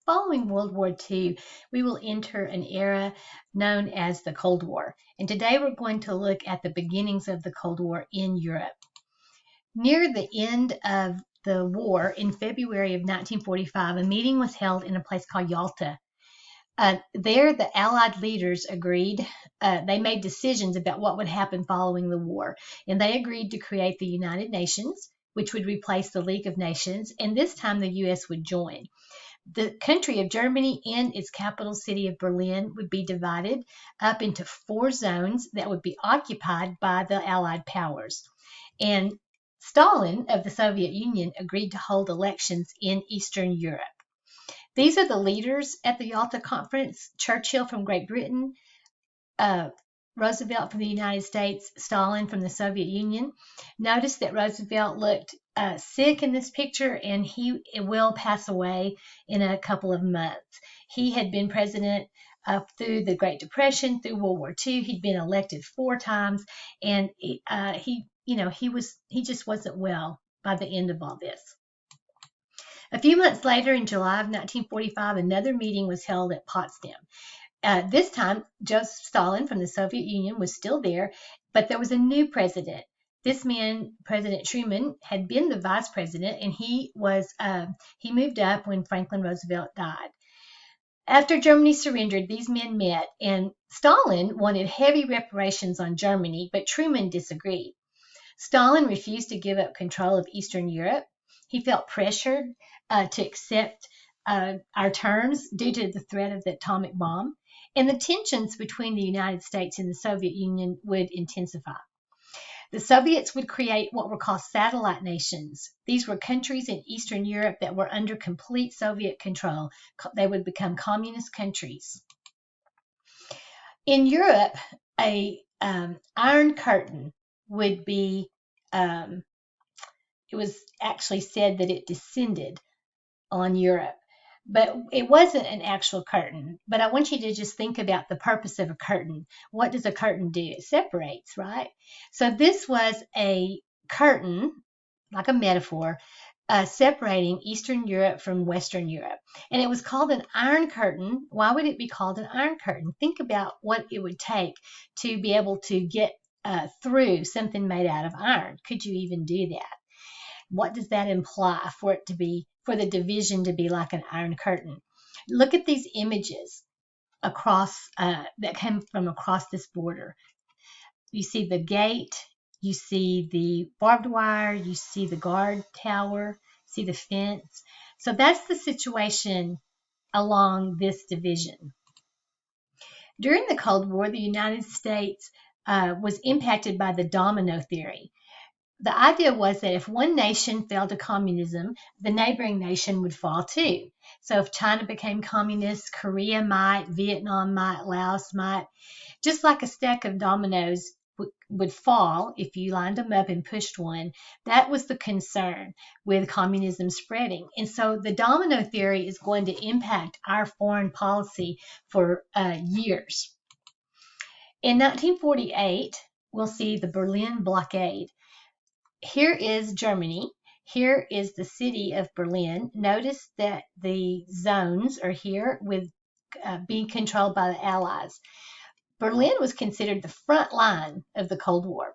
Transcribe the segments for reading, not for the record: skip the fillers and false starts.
Following World War II, we will enter an era known as the Cold War. And today we're going to look at the beginnings of the Cold War in Europe. Near the end of the war, in February of 1945, a meeting was held in a place called Yalta. There, the Allied leaders agreed, they made decisions about what would happen following the war. And they agreed to create the United Nations, which would replace the League of Nations. And this time the U.S. would join. The country of Germany and its capital city of Berlin would be divided up into 4 zones that would be occupied by the Allied powers. And Stalin of the Soviet Union agreed to hold elections in Eastern Europe. These are the leaders at the Yalta Conference: Churchill from Great Britain, Roosevelt from the United States, Stalin from the Soviet Union. Notice that Roosevelt looked sick in this picture, and he will pass away in a couple of months. He had been president through the Great Depression, through World War II. He'd been elected 4 times, and he just wasn't well by the end of all this. A few months later, in July of 1945, another meeting was held at Potsdam. This time, Joseph Stalin from the Soviet Union was still there, but there was a new president. This man, President Truman, had been the vice president, and he moved up when Franklin Roosevelt died. After Germany surrendered, these men met, and Stalin wanted heavy reparations on Germany, but Truman disagreed. Stalin refused to give up control of Eastern Europe. He felt pressured to accept our terms due to the threat of the atomic bomb, and the tensions between the United States and the Soviet Union would intensify. The Soviets would create what were called satellite nations. These were countries in Eastern Europe that were under complete Soviet control. They would become communist countries. In Europe, a Iron Curtain would be, it was actually said that it descended on Europe. But it wasn't an actual curtain. But I want you to just think about the purpose of a curtain. What does a curtain do? It separates, right? So this was a curtain, like a metaphor, separating Eastern Europe from Western Europe. And it was called an Iron Curtain. Why would it be called an Iron Curtain? Think about what it would take to be able to get through something made out of iron. Could you even do that? What does that imply for the division to be like an Iron Curtain? Look at these images across that came from across this border. You see the gate, you see the barbed wire, you see the guard tower, see the fence. So that's the situation along this division. During the Cold War, the United States was impacted by the Domino Theory. The idea was that if one nation fell to communism, the neighboring nation would fall too. So if China became communist, Korea might, Vietnam might, Laos might. Just like a stack of dominoes would fall if you lined them up and pushed one. That was the concern with communism spreading. And so the domino theory is going to impact our foreign policy for years. In 1948, we'll see the Berlin Blockade. Here is Germany. Here is the city of Berlin. Notice that the zones are here with being controlled by the Allies. Berlin was considered the front line of the Cold War.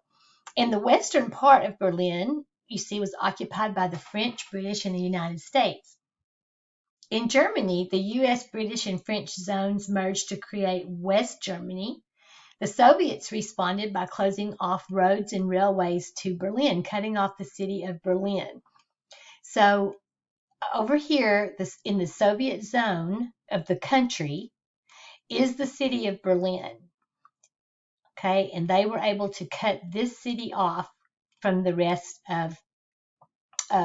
And the western part of Berlin, you see, was occupied by the French, British, and the United States. In Germany, the US, British, and French zones merged to create West Germany. The Soviets responded by closing off roads and railways to Berlin, cutting off the city of Berlin. So over here, in the Soviet zone of the country, is the city of Berlin. Okay, and they were able to cut this city off from the rest of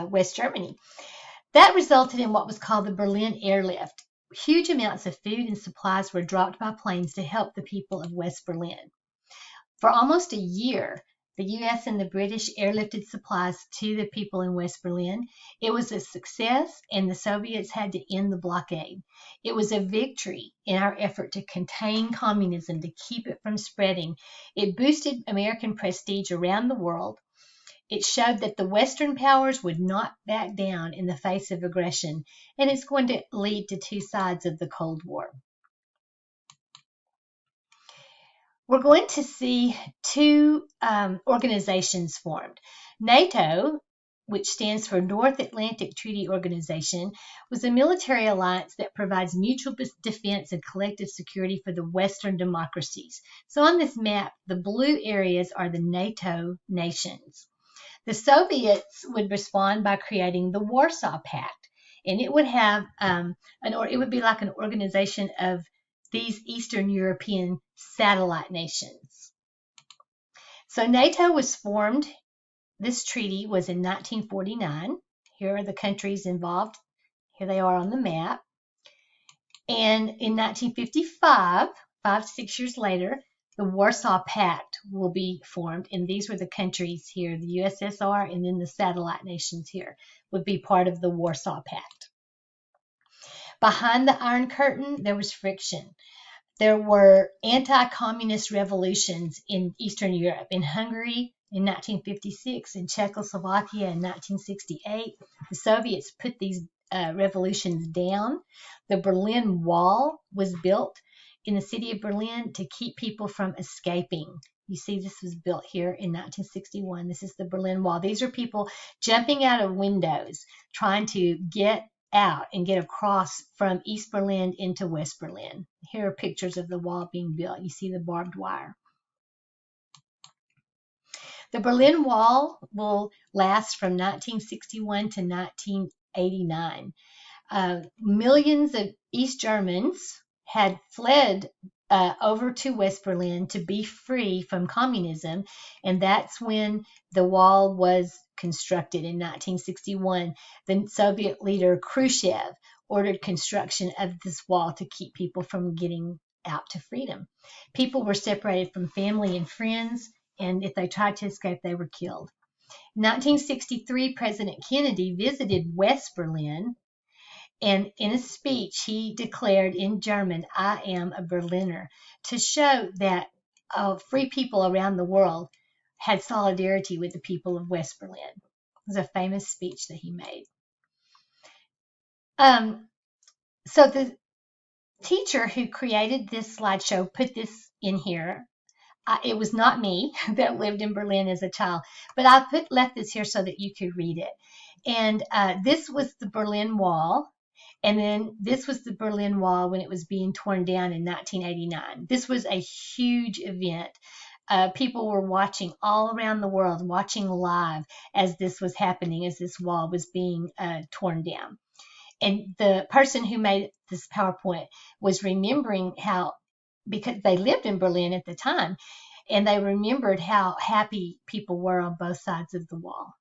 West Germany. That resulted in what was called the Berlin Airlift. Huge amounts of food and supplies were dropped by planes to help the people of West Berlin. For almost a year, the US and the British airlifted supplies to the people in West Berlin. It was a success, and the Soviets had to end the blockade. It was a victory in our effort to contain communism, to keep it from spreading. It boosted American prestige around the world. It showed that the Western powers would not back down in the face of aggression, and it's going to lead to two sides of the Cold War. We're going to see two organizations formed. NATO, which stands for North Atlantic Treaty Organization, was a military alliance that provides mutual defense and collective security for the Western democracies. So on this map, the blue areas are the NATO nations. The Soviets would respond by creating the Warsaw Pact, and it would have it would be like an organization of these Eastern European satellite nations. So NATO was formed. This treaty was in 1949. Here are the countries involved. Here they are on the map. And in 1955, 6 years later, the Warsaw Pact will be formed. And these were the countries here, the USSR, and then the satellite nations here would be part of the Warsaw Pact. Behind the Iron Curtain, there was friction. There were anti-communist revolutions in Eastern Europe, in Hungary in 1956, in Czechoslovakia in 1968. The Soviets put these revolutions down. The Berlin Wall was built in the city of Berlin to keep people from escaping. You see, this was built here in 1961. This is the Berlin Wall. These are people jumping out of windows, trying to get out and get across from East Berlin into West Berlin. Here are pictures of the wall being built. You see the barbed wire. The Berlin Wall will last from 1961 to 1989. Millions of East Germans had fled over to West Berlin to be free from communism, and that's when the wall was constructed in 1961. The Soviet leader Khrushchev ordered construction of this wall to keep people from getting out to freedom. People were separated from family and friends, and if they tried to escape, they were killed. In 1963, President Kennedy visited West Berlin, and in a speech, he declared in German, "I am a Berliner," to show that free people around the world had solidarity with the people of West Berlin. It was a famous speech that he made. So the teacher who created this slideshow put this in here. It was not me that lived in Berlin as a child, but I left this here so that you could read it. And this was the Berlin Wall. And then this was the Berlin Wall when it was being torn down in 1989. This was a huge event. People were watching all around the world, watching live as this was happening, as this wall was being torn down. And the person who made this PowerPoint was remembering how, because they lived in Berlin at the time, and they remembered how happy people were on both sides of the wall.